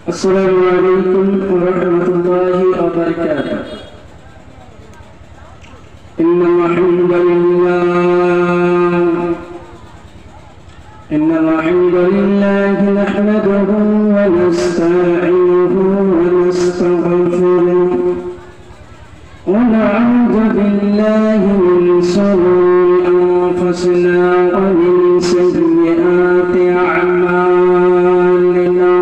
السلام عليكم ورحمة الله وبركاته. إن الحمد لله نحمده ونستعينه ونستغفره ونعوذ بالله من شرور أنفسنا ومن سيئات أعمالنا.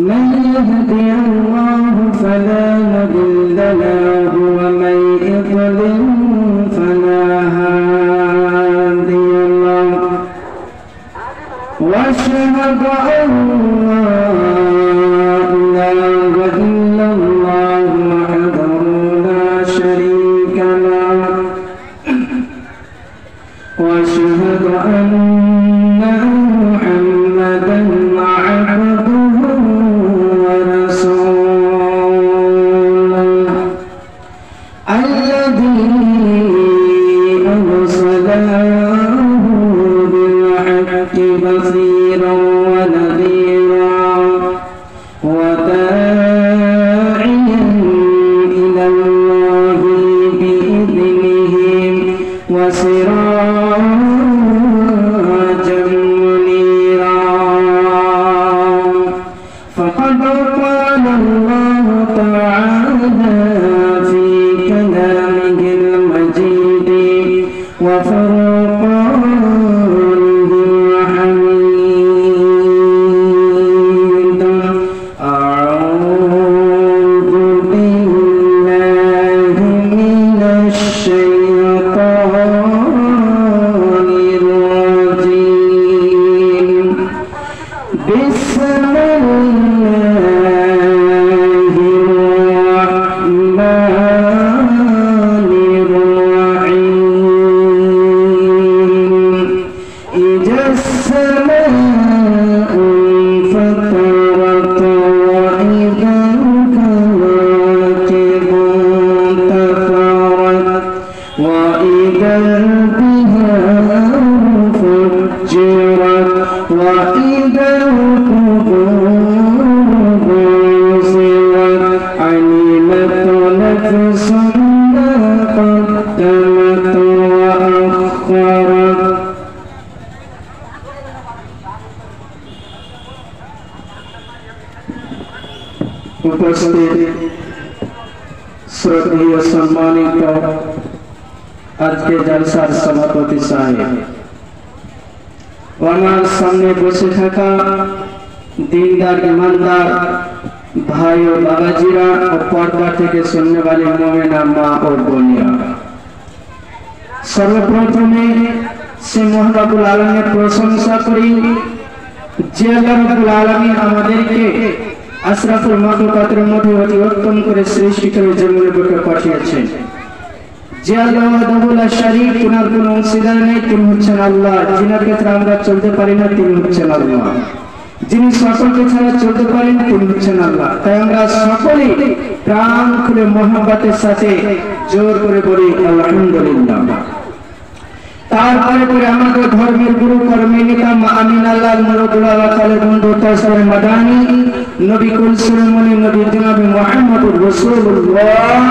من يهدي الله فلا مضل له ومن يضلل فلا هادي له. واشهد ان لا اله الا الله وحده لا شريك له واشهد ان محمدا عبده ورسوله الذي أرسله بالحق بصيرا ونذيرا وداعيا إلى الله بإذنه وسراجا منيرا. فقد قال الله تعالى في كلامه المجيد وفرقانه الحميد. أعوذ بالله من الشيطان الرجيم. بسم الله الرحمن الرحيم. إذا السماء انفطرت وإذا الكواكب انتثرت وإذا البحار فجرت وإذا القبور بعثرت علمت نفس ما قدمت وأخرت. উপস্থিত শ্রদ্ধেয় সম্মানিত আজকে জলসার সভাপতি সাহেব, আমার সামনে বসে থাকা দিনদার ইমানদার ভাই ও বাবাজিরা ও পর্দা থেকে শুননে वाले मोमिना মা ও বোনিয়া, সর্বপ্রথমে সে মহান রব্বুল আলামিনের প্রশংসা করি যে আল্লাহ রব্বুল আলামিন আমাদেরকে আশরাফুল মাখলুকাতের মধ্যে অতি উত্তম করে সৃষ্টি করে জমিনের বুকে পাঠিয়েছেন। যে আল্লাহ ওয়াহদাহু লা শারীক, তিনার কোনো অংশীদার নেই, তিনি হচ্ছেন আল্লাহ। যিনার ক্ষেত্রে আমরা চলতে পারি না তিনি হচ্ছেন আল্লাহ। যিনি সকলকে ছাড়া চলতে পারেন তিনি হচ্ছেন আল্লাহ। তাই আমরা সকলেই প্রাণ খুলে মহব্বতের সাথে জোর করে বলি আলহামদুলিল্লাহ। তারপরে পরে আমাদের ধর্মের গুরু কর্মের নেতা আমিন আল্লাহ মুরাদুল্লাহ খালেদ বন্ধু তাসর মাদানী নবী কুলসুম নবী জনাব মুহাম্মদুর রাসূলুল্লাহ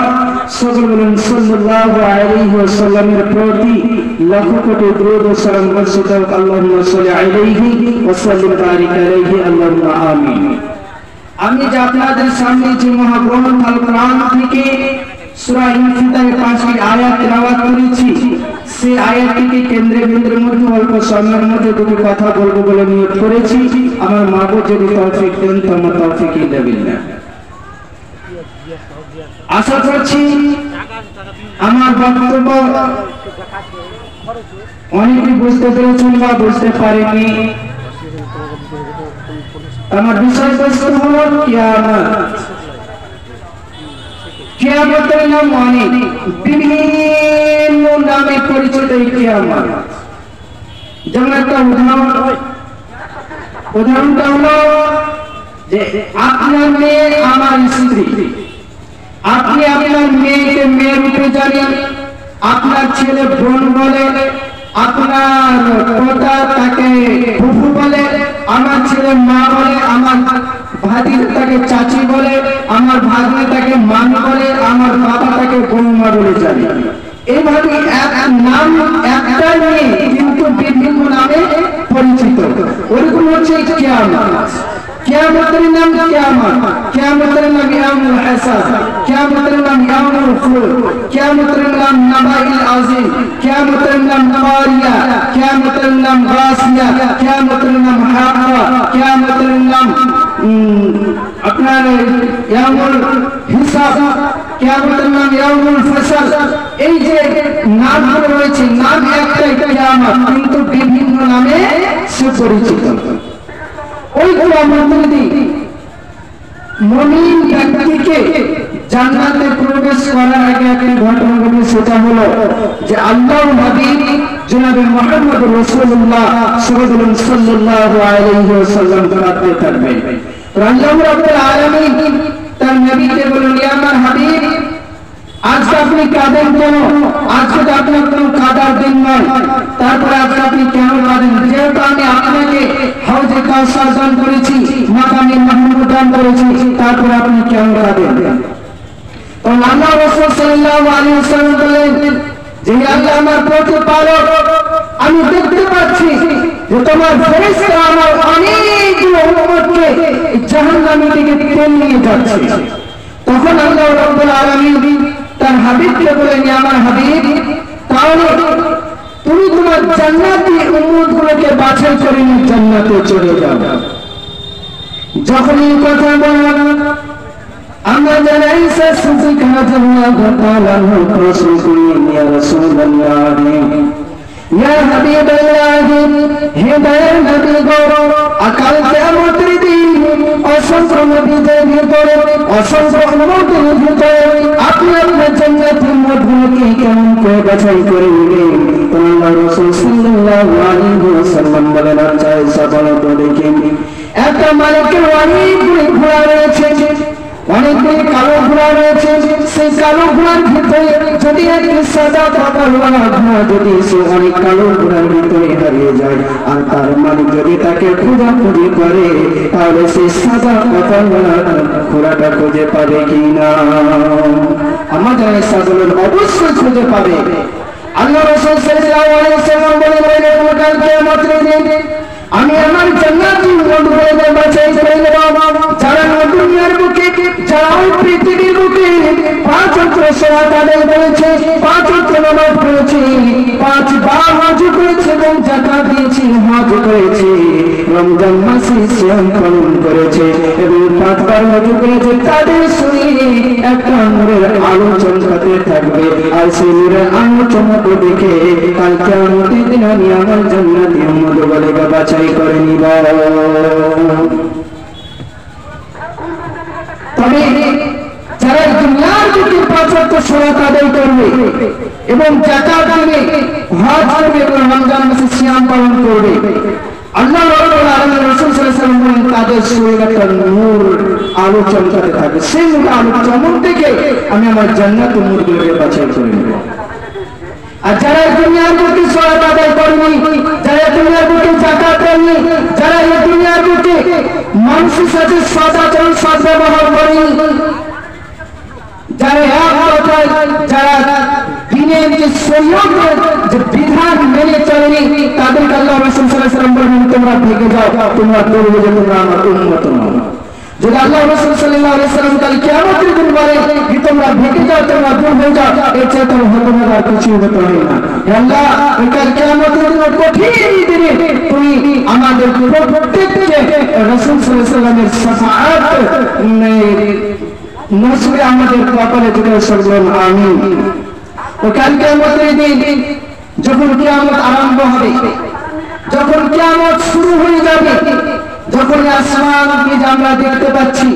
সাল্লাল্লাহু আলাইহি ওয়াসাল্লামের প্রতি লাখ কোটি দরুদ ও সালাম বর্ষিত হোক। আল্লাহুম্মা সাল্লি আলাইহি ওয়া সাল্লিম বারিক আলাইহি আল্লাহুম্মা আমিন। আমি যে আপনাদের সামনে যে মহাগ্রন্থ আল কোরআন থেকে সূরা ইনফিতারের 5টি আয়াত তেলাওয়াত করেছি, সেই আয়াতটিকে কেন্দ্রের মধ্যে অল্প সময়ের মধ্যে দুটি কথা বলবো বলে নিয়ত করেছি। আমার মাগো যদি তৌফিক দেন তো আমার তৌফিকই দেবেন না। আশা করছি আমার বক্তব্য অনেকে বুঝতে পেরেছেন বা বুঝতে পারেনি। আমার বিষয়বস্তু হলো কিয়ামত। কিয়ামতের নাম অনেক, বিভিন্ন নামে পরিচিত এই কিয়ামত। যেমন একটা উদাহরণটা হলো যে আপনার মেয়ে আমার স্ত্রী, আপনি আপনার মেয়েকে মেয়ে রূপে জানেন, আপনার ছেলে বোন বলে, আপনার পোতা তাকে ফুফু বলে, আমার ছেলে মা বলে, আমার একটাই নেই, কিন্তু বিভিন্ন নামে পরিচিত। ওরকম হচ্ছে কিয়ামত। কিয়ামতের নাম কিয়ামত, কিয়ামতের নাম ইয়াউমুল হিসাব, কিয়ামতের নাম ইয়াউমুল খুলুদ, কিয়ামতের নাম নাবাইল আযীম, কিয়ামতের নাম কারিয়া, কিয়ামতের নাম গাসিয়া, কিয়ামতের নাম হাক্কা, কিয়ামতের নাম আপনার ইয়াউমুল হিসাব, কিয়ামতের নাম ইয়াউমুল ফসল। এই যে নামগুলো রয়েছে, নাম একটাই কিয়ামত, কিন্তু বিভিন্ন নামে সুপরিচিত। ওই কিয়ামতে মুমিন ব্যক্তিকে জান্নাতে প্রবেশ করার আগে একটা ঘটনা ঘটে, সেটা হলো যে আল্লাহর নবী জনাবে মুহাম্মদ রাসূলুল্লাহ সাল্লাল্লাহু আলাইহি ওয়াসাল্লাম কাঁদতে থাকবেন। আল্লাহ রাব্বুল আলামিন তার নবীকে বললেন, ইয়া আমার হাবিব, আজ আপনি কাঁদেন কেন? আজকে তো আপনার কোনো কাঁদার দিন নয়, তারপরে আজ আপনি কেন কাঁদেন? যেহেতু আমি আপনাকে হাউজে কাউসার দান করেছি, মাকামে মাহমুদ দান করেছি, তারপরে আপনি কেন কাঁদেন? তো আল্লাহ রাসূল সাল্লাল্লাহু আলাইহি ওয়াসাল্লাম বলেন যে আল্লাহ আমার প্রতিপালক, আমি দেখতে পাচ্ছি যে তোমার ফেরেশতা আমার অনেকগুলো উম্মতকে জাহান্নামের দিকে টেনে নিয়ে যাচ্ছে। তখন আল্লাহ রাব্বুল আলামিন তার হাবিবকে বলেন, আমার হাবিব, তাহলে তুমি তোমার জান্নাতি উম্মতগুলোকে বাছাই করে নিয়ে জান্নাতে চলে যাও। যখন এই কথা বললাম, আমরা যারা ঈসা সিদ্দিক রাদিয়াল্লাহু তাআলা আনহু প্রশ্ন করি, ইয়া রাসূলুল্লাহ, ইয়া হাবিবাল্লাহ, হে দয়ার নবী গো, আকাল কিয়ামতের দিন অসংখ্য নবীদের ভিতরে, অসংখ্য উম্মতের ভিতরে আপনি আপনার জান্নাতি উম্মতগুলোকে কেমন করে বাছাই করে নেবেন? আল্লাহ রাসূল সাল্লাল্লাহু আলাইহি ওয়াসাল্লাম বলেন, আচ্ছা ঈসা বলো তো দেখি, একটা মালিকের অনেকগুলি ঘোড়া রয়েছে, অনেকগুলি কালো ঘোড়া রয়েছে, সেই কালো ঘোড়ার ভিতরে যদি একটি সাদা পাতাওয়ালা ঘোড়া যদি সে অনেক কালো ঘোড়ার ভিতরে হারিয়ে যায়, আর তার মালিক যদি তাকে খোঁজাখুঁজি করে, তাহলে সেই সাদা পাতাওয়ালা ঘোড়াটা খুঁজে পাবে কিনা? আমাদের সাধারণ অবশ্যই খুঁজে পাবে। আল্লাহ রাসূল সাল্লাল্লাহু আলাইহি ওয়াসাল্লাম বলেন, কাল কিয়ামতের দিন আমি আমার জান্নাতি উম্মতগুলোকে বাছাই করে নেব, যারা দুনিয়ার বুকে, যারা ওই পৃথিবীর বুকে 5 ওয়াক্ত সালাত আদায় করেছে, 5 ওয়াক্ত নামাজ পড়েছে, 5 বার হজ করেছে এবং যাকাত দিয়েছে, হজ করেছে, রমজান মাসে সিয়াম পালন করেছে এবং 5 বার হজ করেছে, তাদের শরীরে একটা নূরের আলো চমকাতে থাকবে। আর সেই নূরের আলো চমক দেখে কাল কিয়ামতের দিন আমি আমার জান্নাতি উম্মতগুলোকে বাছাই করে নিব। তবে যারা দুনিয়ার বুকে 5 ওয়াক্ত সালাত আদায় করবে এবং যাকাত দেবে, হজ করবে এবং রমজান মাসে সিয়াম পালন করবে, আল্লাহ রাব্বুল আলামিন রাসূল সাল্লাল্লাহু আলাইহি ওয়াসাল্লাম বলেন, তাদের শরীরে একটা নূর আলো চমকাতে থাকবে। সেই নূর আলো চমক দেখে আমি আমার জান্নাতুল উম্মতগুলোকে বাছাই করে নেব। আর যারা দুনিয়ার বুকে সালাত আদায় করেনি, যারা দুনিয়ার বুকে যাকাত দেয়নি, যারা এই দুনিয়ার বুকে মানুষের সাথে সদাচরণ সদ্ব্যবহার করেনি, যারা এক কথায় যারা দিনের যে শরীয়তের যে বিধান মেনে চলেনি, তাদেরকে আল্লাহ রাসূল সাল্লাল্লাহু আলাইহি ওয়াসাল্লাম বলেন, তোমরা ভেগে যাও, তোমরা বলবে যে তোমরা আমার উম্মত নও। যদি আল্লাহ রাসূল সাল্লাল্লাহু আলাইহি ওয়াসাল্লাম কাল কিয়ামতের দিন বলে যে তোমরা ভেগে যাও, তোমরা দূর হয়ে যাও, এর চেয়ে তো হতভাগার কিছু হতে পারে না। আল্লাহ কাল কিয়ামতের দিন কঠিন দিনে তুমি আমাদের প্রত্যেককে রাসূল সাল্লাল্লাহু আলাইহি ওয়াসাল্লামের শাফাআত নসিবে আমাদের কপালে জুড়ে সরবেন, আমিন। তো কাল কিয়ামতের দিন যখন কিয়ামত আরম্ভ হবে, যখন কিয়ামত শুরু হয়ে যাবে, যখন আসমান যে আমরা দেখতে পাচ্ছি,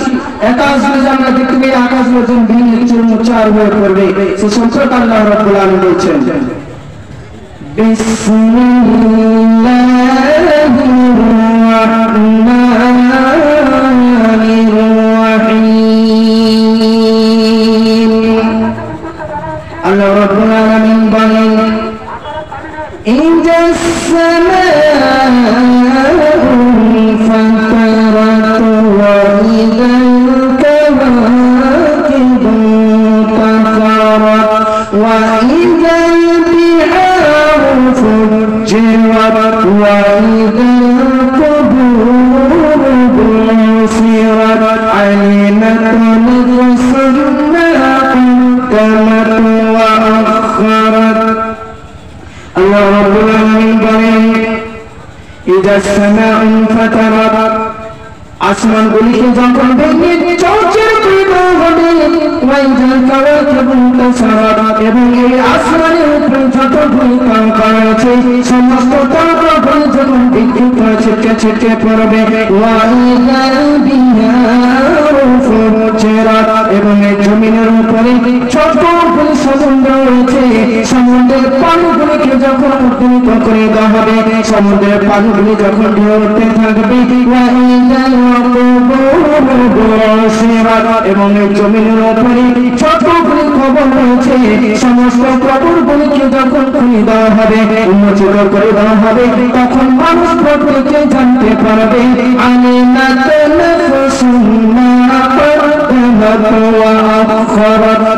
আকাশ যে আমরা দেখতে পাই, আকাশ যখন ভেঙে চূর্ণচার হয়ে পড়বে, সে সম্পর্কে আল্লাহ রাব্বুল আলামিন বলছেন, বিসমিল্লাহির রাহমানির রাহিম। আল্লাহ রাব্বুল আলামিন বলেন, ইনজাস সামাউ ফাতারাত ওয়া ইদাল কাওয়াকিবু তাসারাত ওয়া ইদাল বিহারু السماء انفطرت আসমান গুলিকে যখন ভেঙে চৌচির পরিণত হবে ওয়াইজাল কাওয়াকিবু তাসারাত এবং এই আসমানের উপরে যত ভূমিকম্প আছে সমস্ত তারাগুলো যখন বিদ্যুৎ ছিটকে ছিটকে পড়বে ওয়াইজাল বিহারু ফুজিরাত এবং এই জমিনের উপরে যতগুলো সমুদ্র রয়েছে সমুদ্রের পানিগুলিকে যখন উদ্দীপিত করে দেওয়া হবে সমুদ্রের পানিগুলি যখন ঢেউ উঠতে থাকবে ওয়াইজাল এবং এই জমিনের উপরে যতগুলি কবর রয়েছে সমস্ত কবরগুলিকে যখন খুলে দেওয়া হবে উন্মোচিত করে দেওয়া হবে তখন মানুষ প্রত্যেকে জানতে পারবে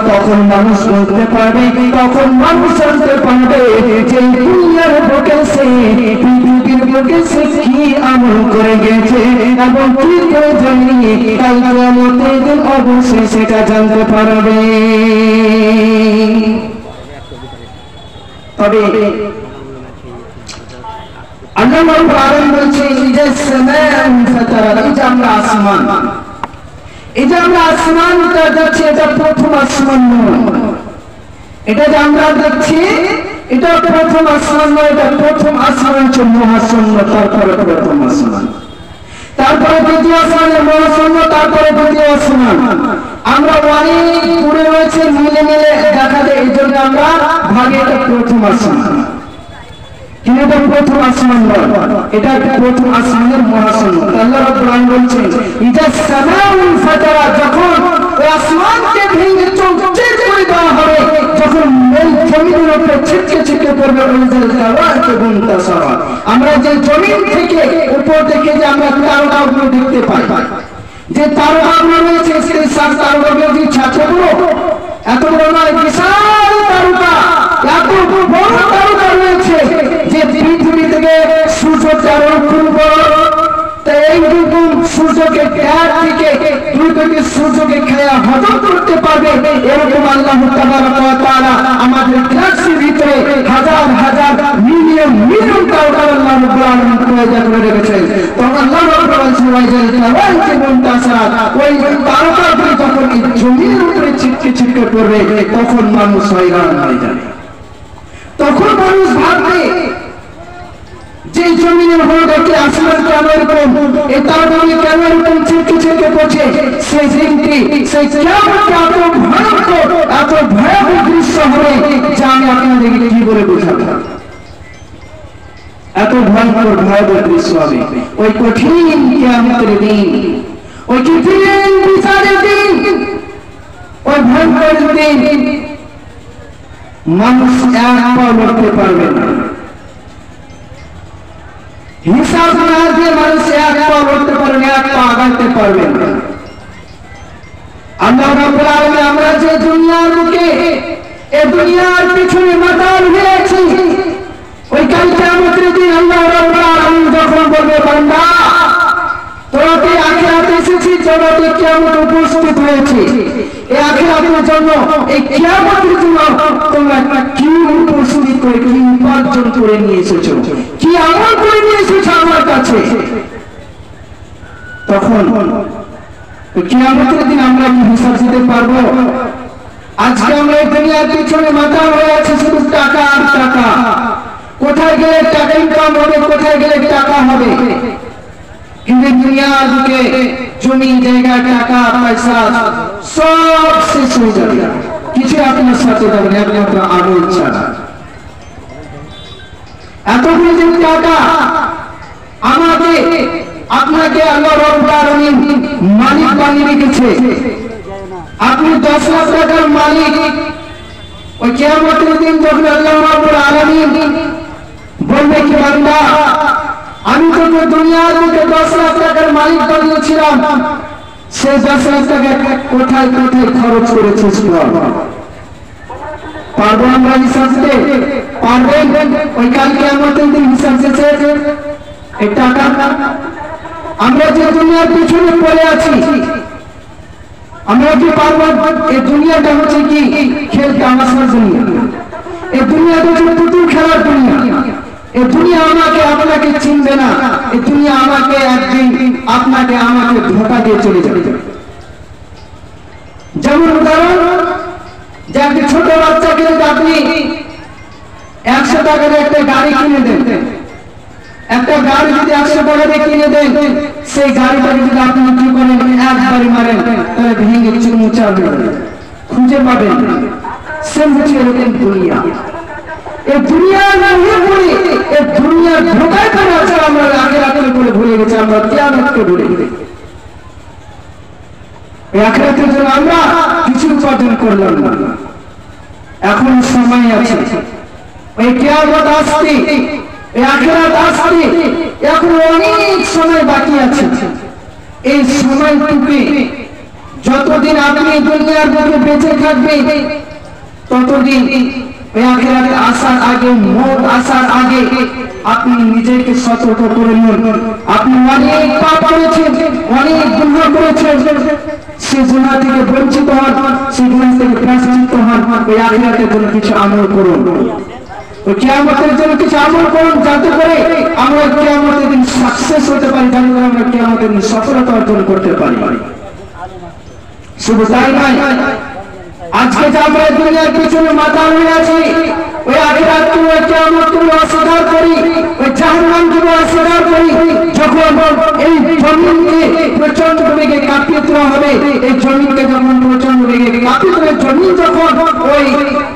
তখন মানুষ বলতে পারবে তখন মানুষ জানতে পারবে যে দুনিয়ার বুকে সে পৃথিবীর বুকে সে কি আমল করে গেছে এবং কি করে জানিয়ে কাল কিয়ামতের দিন অবশ্যই সেটা জানতে পারবে। তবে আল্লাহ রাব্বুল আলামিন বলছে ইজা সামাa'u ফাতারাত এই যে আমরা আসমান এই যে আমরা আসমানটা দেখছি এটা প্রথম আসমান নয় এটা যে আমরা দেখছি এটা প্রথম আসমান নয় এটা প্রথম আসমান হচ্ছে মহাশূন্য তারপরে প্রথম আসমান তারপরে দ্বিতীয় আসমানের মহাশূন্য তারপরে দ্বিতীয় আসমান আমরা অনেক দূরে রয়েছে মিলে মিলে দেখা যায় এই জন্য আমরা ভাগে এটা প্রথম আসমান কিন্তু এটা প্রথম আসমান নয় এটা প্রথম আসমানের মহাশূন্য আল্লাহ রাব্বুল আলামিন বলছেন ইজা সামাউ ফাতারা যখন ওই আসমানকে ভেঙে চৌচির করে দেওয়া হবে যখন এই জমিনের উপরে ছিটকে ছিটকে পড়বে ওয়াইজাল কাওয়াকিবু তাসারাত আমরা যে জমিন থেকে উপর থেকে যে আমরা তারকাগুলো দেখতে পাই যে তারকাগুলো রয়েছে সেই সাত তারকাগুলো যে ছাত্রগুলো এত বড় নয় বিশাল তারকা এত বড় তারকা রয়েছে যে পৃথিবী থেকে সূর্য 4 গুণ বড় তাই এইরকম সূর্যকে দুই সূর্যকে খেয়া হজম করতে পারবে এরকম আল্লাহ তাবারক ওয়া তাআলা আমাদের গ্যালাক্সির ভিতরে হাজার হাজার মিলিয়ন মিলিয়ন তারকা আল্লাহ রাব্বুল আলামিন পয়দা করে রেখেছেন তখন আল্লাহ রাব্বুল আলামিন ওয়াইজাল কাওয়াকিবু তাসারাত ওই তারকাগুলো যখন এই জমির উপরে ছিটকে ছিটকে পড়বে তখন মানুষ হয়রান হয়ে যাবে তখন মানুষ ভাববে যে জমিনের উপর দেখে আসমান কেন এরকম এই তারকাগুলো কেন এরকম ছিটকে ছিটকে পড়ছে সেই দিনটি সেই কিয়ামতটা এত ভয়াবহ দৃশ্য হবে যা আমি আপনাদেরকে কি বলে বোঝাবো এত ভয়ঙ্কর ভয়াবহ দৃশ্য হবে ওই কঠিন কিয়ামতের দিন ওই কঠিন বিচারের দিন ওই ভয়ঙ্কর দিন মানুষ এক পা লড়তে পারবে না হিসাব না দিয়ে মানুষ এক পা লড়তে পারবে না এক পা আগাতে পারবে না আল্লাহ রাব্বুল আলামিন আমরা যে দুনিয়ার বুকে এই দুনিয়ার পিছনে মাতাল হয়েছি ওই কাল কিয়ামতের দিন আল্লাহ রাব্বুল আলামিন যখন বলবে বান্দা তোরা কি আখিরাতে এসেছিস জগতে কিয়ামত উপস্থিত হয়েছে এই আখিরাতের জন্য এই কিয়ামতের জন্য তোমরা কি প্রস্তুতি করে কি উপার্জন করে নিয়ে এসেছো কি আমল করে নিয়ে এসেছো আমার কাছে তখন কিয়ামতের দিন আমরা কি হিসাব দিতে পারবো আজকে আমরা এই দুনিয়ার পিছনে মাথা হয়ে আছে শুধু টাকা আর টাকা কোথায় গেলে টাকা ইনকাম হবে কোথায় গেলে টাকা হবে কিন্তু দুনিয়ার বুকে জমি জায়গা টাকা পয়সা সব শেষ হয়ে যাবে কিছু আপনার সাথে যাবে না একমাত্র আমল ছাড়া এতগুলো যে টাকা আমাকে আপনাকে আল্লাহ রাব্বুল আলামিন মালিক বানিয়ে রেখেছে আপনি 10 লাখ টাকার মালিক ওই কিয়ামতের দিন যখন আল্লাহ রাব্বুল আলামিন বলবে কি বান্দা আমি তোকে দুনিয়ার বুকে 10 লাখ টাকার মালিক বানিয়েছিলাম সেই 10 লাখ টাকা কোথায় কোথায় খরচ করেছিস পারবো আমরা হিসাব দিতে পারবেন ওই কাল কিয়ামতের দিন হিসাব দিতে এই টাকা আমরা যে দুনিয়ার পিছনে পড়ে আছি আমরা কি পারবো এই দুনিয়াটা হচ্ছে কি খেল তামাশার দুনিয়া এই দুনিয়াটা হচ্ছে পুতুল খেলার দুনিয়া এই দুনিয়া আমাকে আপনাকে চিনবে না, এই দুনিয়া আমাকে একদিন আপনাকে আমাকে ধোঁকা দিয়ে চলে যাবে। যেমন উদাহরণ, যে একটি ছোট বাচ্চাকে যদি আপনি 100 টাকার একটা গাড়ি কিনে দেন, একটা গাড়ি যদি 100 টাকা দিয়ে কিনে দেন, সেই গাড়িটাকে যদি আপনি কি করেন, একবারই মারেন, তাহলে ভেঙে চুরমুচার হয়ে যাবে, খুঁজে পাবেন না। সে হচ্ছে এরকম দুনিয়া। এই দুনিয়ার মধ্যে পড়ে, এই দুনিয়ার ধোঁকায় পড়ে আছে, আমরা আখিরাতের করে ভুলে গেছি, আমরা কিয়ামতকে ভুলে গেছি। এই আখিরাতের জন্য আমরা কিছু উপার্জন করলাম না। এখন সময় আছে, ওই কিয়ামত আসতে, এই আখিরাত আসতে এখন অনেক সময় বাকি আছে। এই সময়টুকু যতদিন আপনি দুনিয়ার বুকে বেঁচে থাকবেন, ততদিন এই আখিরাত আসার আগে, মওত আসার আগে আপনি নিজেকে সতর্ক করে নিন। আপনি অনেক পাপ করেছেন, অনেক গুনাহ করেছেন, সেই গুনাহ থেকে বঞ্চিত হন, সেই গুনাহ থেকে প্রায়শ্চিত্ত হন। ওই আখিরাতের জন্য কিছু আমল করুন, ওই কিয়ামতের জন্য কিছু আমল করুন, যাতে করে আমরা কিয়ামতের দিন সাকসেস হতে পারি, যাতে করে আমরা কিয়ামতের দিন সফলতা অর্জন করতে পারি। শুধু তাই নয়, আজকে যে আমরা দুনিয়ার পিছনে মাথা হয়ে আছি, ওই আখিরাতকে, ওই কিয়ামতকে অস্বীকার করি, ওই জাহান্নামকে অস্বীকার করি। যখন এই জমিনকে প্রচন্ড বেগে কাঁপিয়ে দেওয়া হবে, এই জমিনকে যখন প্রচন্ড বেগে কাঁপিয়ে দেবে, জমিন যখন ওই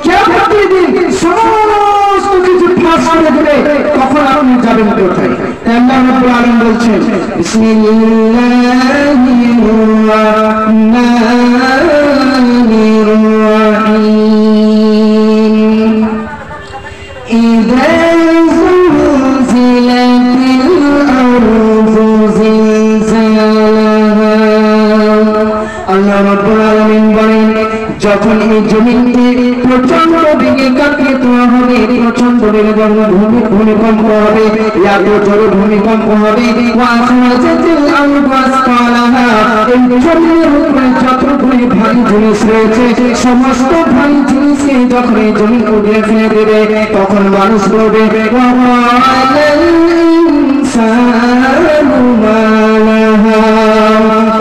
কিয়ামতের দিন সমস্ত কিছু ফাঁস করে দেবে, তখন আপনি যাবেন কোথায়? আল্লাহ রাব্বুল আলামিন বলছেন, বিসমিল্লাহির রাহমানির রাহিম, ইযা যুলজিলাতিল আরদু জিলজালাহা। আল্লাহ রাব্বুল আলামিন বলেন, যখন এই জমিনকে প্রচন্ড বেগে কাঁপিয়ে দেওয়া হবে, প্রচন্ড বেগে যখন ভূমিকম্প হবে, এত জোরে ভূমিকম্প হবে, এই জমিনের উপরে যতগুলি ভারী জিনিস রয়েছে, সমস্ত ভারী জিনিসকে যখন এই জমিন উড়িয়ে ফেলে দেবে, তখন মানুষ বলবে,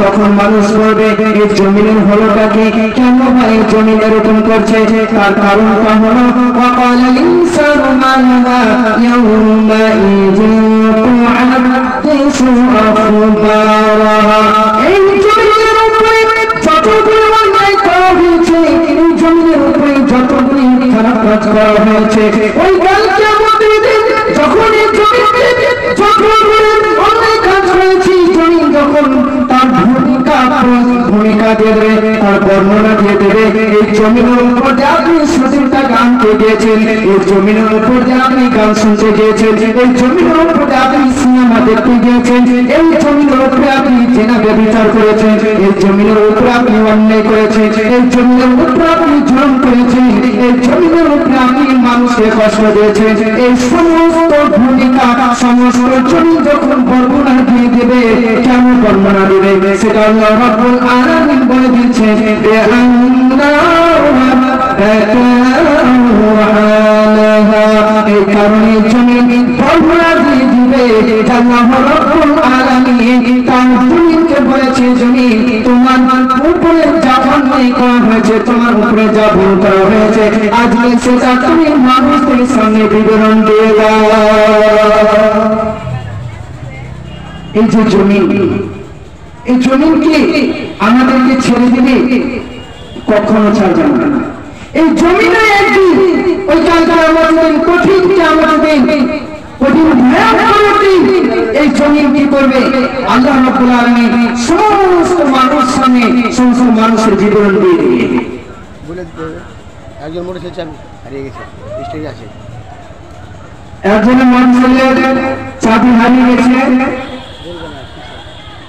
তখন মানুষ বলবে, এই জমিনের হলোটা কি, কেন ভাই জমিন এরকম করছে? তার কারণটা হলো, ওয়াকালাল ইনসানু মা লাহা ইয়াউমাইযিন তুহাদ্দিসু আখবারাহা। এই জমিনের উপরে যতগুলো অন্যায় করা হয়েছে, এই জমিনের উপরে যতগুলি খারাপ কাজ করা হয়েছে, ওই কাল কিয়ামতের দিন যখন এই জমিনে যতগুলো অন্যায় কাজ হয়েছে, জমিন যখন তার ভূমিকা দিয়ে দেবে, তার বর্ণনা দিয়ে দেবে। এই জমিনের উপর যে আপনি সতীর্থা গানকে গিয়েছেন, এই জমিনের উপর যে আপনি গান শুনতে গিয়েছেন, এই জমিনের উপর যে আপনি সিনেমা দেখতে গিয়েছেন, এই জমিনের উপরে আপনি জেনা ব্যভিচার করেছেন, এই জমিনের উপরে আপনি অন্যায় করেছেন, এই জমিনের উপরে আপনি জুলুম করেছেন, এই জমিনের উপরে আপনি মানুষকে কষ্ট দিয়েছেন। এই সমস্ত ভূমিকা, সমস্ত জমি যখন বর্ণনা দিয়ে দেবে, কেন বর্ণনা দেবে? সেটা আল্লাহ রাব্বুল আলামিন বলে দিচ্ছেন, এই কারণে জমিন বর্ণনা দিয়ে দিবে। আল্লাহ রাব্বুল আলামিন তার জমিনকে বলেছে, জমিন তোমার উপরে যা অন্যায় করা হয়েছে, তোমার উপরে যা ভুল করা হয়েছে, আজকে সেটা তুমি মানুষদের সামনে বিবরণ দিয়ে দাও। এই যে জমিন, এই জমিনকে আমাদেরকে ছেড়ে দিবে, কখনো ছাড়বে না। এই জমিনে একদিন ওই কালকে আমাদের কঠিন আমাদের কঠিন ভয়াবহ দিন, এই জমিন কি করবে? আল্লাহ রাব্বুল আলামিন সমস্ত মানুষ সামনে সমস্ত মানুষের বিবরণ দিয়ে দিবে। একজন মরে গেছে, হারিয়ে গেছে, স্টেজে আছে। একজনের মানুষের চাবি হারিয়ে গেছে,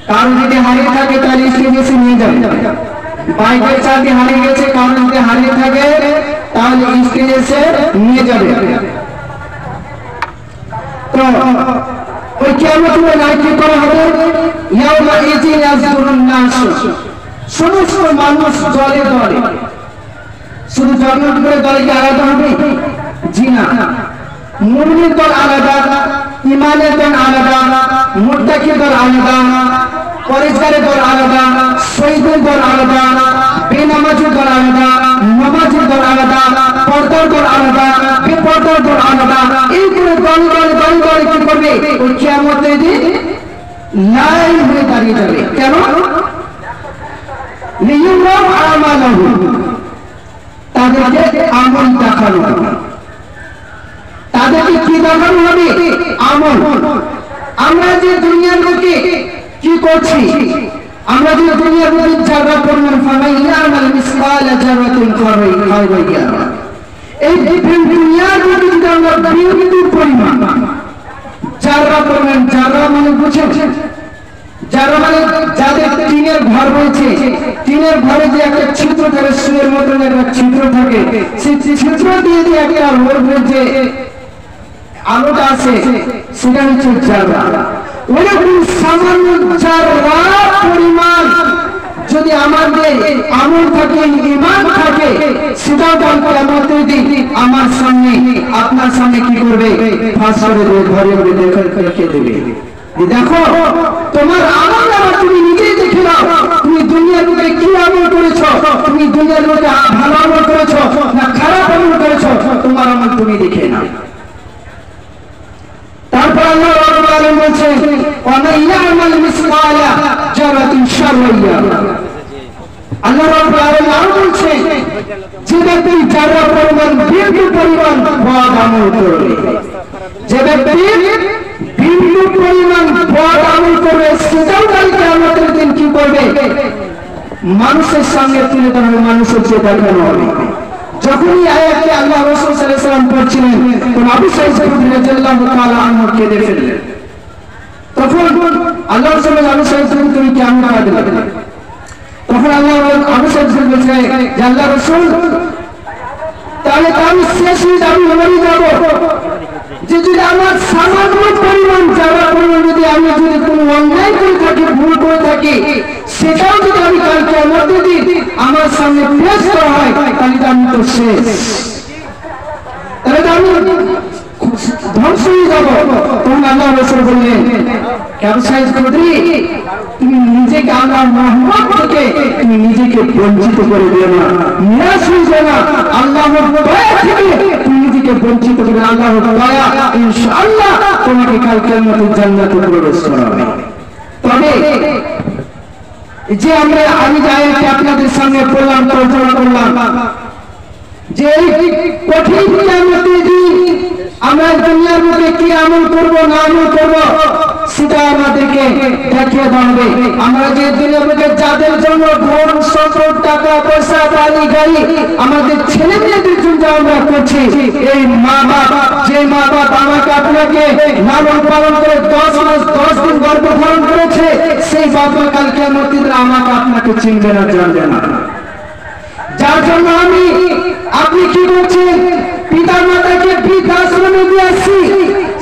কারণ যদি হারিয়ে থাকে তাহলে স্টেজে এসে নিয়ে যাবে। বাইকের চাবি হারিয়ে গেছে, কারণ যদি হারিয়ে থাকে তাহলে স্টেজে এসে নিয়ে যাবে। তো ওই কিয়ামতের রাত কি করা হবে? ইয়াউমা ইযিন ইয়াসদুরুন নাস, সমস্ত মানুষ দলে দলে, শুধু জন্মগ্রহণ করে দলে কি আলাদা হবে? জি না, মুমিনের দল আলাদা, ইমানের দল আলাদা, মুত্তাকির দল আলাদা, পরেজগারের দল আলাদা, শহীদের দল আলাদা, বেনামাজের দল আলাদা, নামাজের দল আলাদা, পর্দার দল আলাদা, বেপর্দার দল আলাদা। এই করে দল কি করবে? ওই কিয়ামতের দিন লাইন হয়ে দাঁড়িয়ে যাবে। কেন? লিইউরাউ আমালাহু, তাদেরকে আমল দেখানো হবে। তাদেরকে কি দেখানো হবে? আমল। আমরা যে দুনিয়ার লোকে কি করছি, আমরা যে দুনিয়ার লোকে যারা পরিমাণ ফামাইয়ামাল মিসকালা জারাতিন খায়রান ইয়ারা, এই দুনিয়ার লোকে যদি আমরা বিন্দু পরিমাণ যারা পরিমাণ, যারা মানে বুঝেন, যারা মানে যাদের টিনের ঘর রয়েছে, টিনের ঘরে যে একটা ছিদ্র থাকে, সুয়ের মতন একটা ছিদ্র থাকে, সেই ছিদ্র দিয়ে যে একটা আলোর যে আলোটা আছে সেটা হচ্ছে জাররা। ওরকম সামান্য জাররা পরিমাণ যদি আমাদের আমল থাকে, ঈমান থাকে, সেটাও কালকে আমাদের দিন আমার সামনে আপনার সামনে কি করবে? ফাঁস করে দেবে, ঘরে ঘরে দেখে দেবে। দেখো তোমার আমল নামা তুমি নিজেই দেখে নাও, তুমি দুনিয়ার মধ্যে কি আমল করেছো, তুমি দুনিয়ার মধ্যে ভালো আমল করেছো না খারাপ আমল করেছো, তোমার আমল তুমি দেখে নাও। তারপর আল্লাহ রাব্বুল আলামিন বলছেন ওয়া মান ইয়ামাল মিসকালা জারাতিন শাররান ইয়ারা। আল্লাহ রাব্বুল আলামিন আরো বলছেন যে ব্যক্তি যারা পরিমাণ বিন্দু পরিমাণ বদ আমল করবে, যে ব্যক্তি বিন্দু পরিমাণ বদ আমল করবে, সেটাও কালকে আমাদের দিন কি করবে? মানুষের সামনে তুলে ধরবে, মানুষের চেয়ে দেখানো হবে। যখনই আয়াতটি আল্লাহ রাসূল সাল্লাল্লাহু আলাইহি ওয়াসাল্লাম পড়ছিলেন, তখন আবু সাঈদ রাদিয়াল্লাহু তাআলা আনহু কেঁদে ফেললেন। তখন আল্লাহ রাসূল আবু সাঈদ তুমি কেমন কাঁদলেন? তখন আল্লাহ আবু সাঈদ বলছেন যে আল্লাহ রাসূল, তাহলে আমি শেষ হয়ে যাবো, মরে যাবো, যে যদি আমার সামান্য পরিমাণ যারা পরিমাণ যদি আমি যদি কোনো অন্যায় করে থাকি, ভুল করে থাকি, সেটাও যদি আমি কালকে আমাদের দিন আমার সামনে পেশ করা হয়, তাহলে আমি তো শেষ, তাহলে তো আমি ধ্বংস হয়ে যাবো। তখন আল্লাহ রাসূল বললেন, আবু সাঈদ খুদরি, তুমি নিজেকে আল্লাহর রহমত থেকে তুমি নিজেকে বঞ্চিত করে দিও না, নিরাশ হয়ে যাও না। আল্লাহর দয়া থেকে তুমি নিজেকে বঞ্চিত করে, আল্লাহর দয়া ইনশাআল্লাহ তোমাকে কাল কিয়ামতের জান্নাতে প্রবেশ করাবে। তবে যে আমি যে আয়াতটি আপনাদের সামনে পড়লাম, তর্জমা করলাম, যে এই কঠিন কিয়ামতের দিন আমরা দুনিয়ার মধ্যে কি আমল করবো না আমল করবো সেটা আমাদেরকে দেখিয়ে দেবে। আমরা যে দুনিয়ার মধ্যে যাদের জন্য ধন সম্পদ, টাকা পয়সা, বাড়ি গাড়ি আমাদের ছেলে মেয়েদের জন্য আমরা করছি, এই মা বাপ, যে মা বাপ আমাকে আপনাকে লালন পালন করে 10 মাস 10 দিন গর্ভধারণ করেছে, সেই বাবা কাল কিয়ামতের দিন আমাকে আপনাকে চিনবে না, জানবে না। যার জন্য আপনি কি করছেন? পিতা মাতাকে বৃদ্ধাশ্রমে দিয়ে আসছি,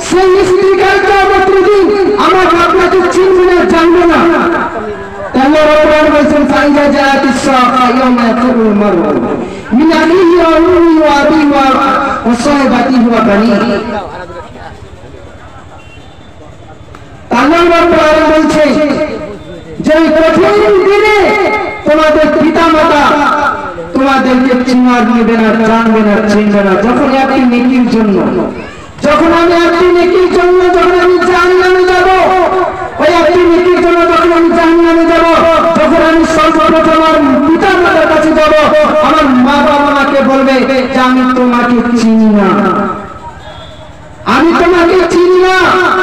সেই স্ত্রী কাল কিয়ামতের দিন আমাকে আপনাকে চিনবে না, জানবে না। আল্লাহ রাব্বুল আলামিন বলেছেন ফাইজা জাআতিস সাআ ইয়াওমা ইয়াকুলুল মারউ মিন আখিহি ওয়া উম্মিহি ওয়া আবিহি ওয়া সাহিবাতিহি ওয়া বানিহি। আল্লাহ রাব্বুল আলামিন বলছেন যে কঠিন দিনে তোমাদের পিতা মাতা তোমাদেরকে চিনার নেবে না, জানবে না, চিনবে না। যখন একটি নেকির জন্য, যখন আমি একটি নেকির জন্য যখন আমি জাহান্নামে যাব, ওই একটি নেকির জন্য যখন আমি জাহান্নামে যাব, যখন আমি সর্বপ্রথম আমার পিতা মাতার কাছে যাব, আমার মা বাবা আমাকে বলবে যে আমি তোমাকে চিনি না, আমি তোমাকে চিনি না,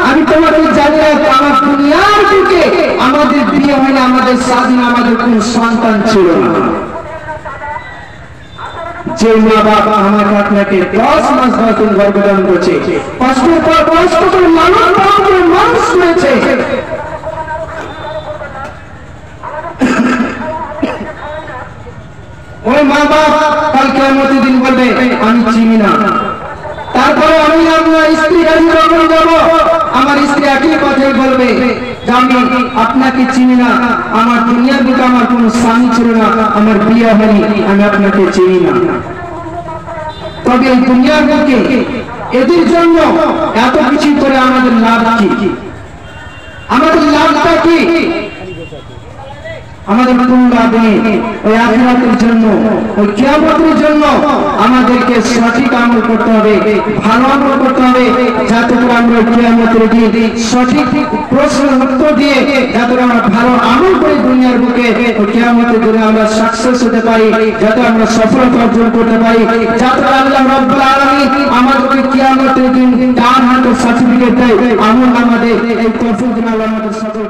আমি তোমাকে জানি না। আমার দুনিয়ার বুকে আমাদের বিয়ে হয় না, আমাদের স্বাধীন, আমাদের কোন সন্তান ছিল না। যে মা বাবা আমাকে আপনাকে 10 মাস 10 দিন গর্ভধারণ করছে, কষ্টের পর কষ্ট করে লালন পালন করে মানুষ করেছে, ওই মা বাবা কাল কিয়ামতের দিন বলবে আমি চিনি না। তারপরে আমি আমার স্ত্রী কাছে যখন যাব, আমার স্ত্রী একই কথাই বলবে যে আমি আপনাকে চিনি না, আমার দুনিয়ার বুকে আমার কোনো স্বামী ছিল না, আমার বিয়ে হয়নি, আমি আপনাকে চিনি না। তবে এই দুনিয়ার বুকে এদের জন্য এত কিছু করে আমাদের লাভ কি? আমাদের লাভটা কি? আমাদের কোন লাভ নেই। ওই আখিরাতের জন্য, ওই কিয়ামতের জন্য আমাদেরকে সঠিক আমল করতে হবে, ভালো আমল করতে হবে, যাতে করে আমরা কিয়ামতের দিন সঠিক প্রশ্নের উত্তর দিয়ে যাতে আমরা ভালো আমল করে দুনিয়ার বুকে ওই কিয়ামতের দিনে আমরা সাকসেস হতে পারি, যাতে আমরা সফলতা অর্জন করতে পারি, যাতে আল্লাহ রাব্বুল আলামিন আমাদেরকে কিয়ামতের দিন ডান হাতের সার্টিফিকেট দেয়। আমল আমাদের এই তৌফিক দিন আল্লাহ আমাদের সকল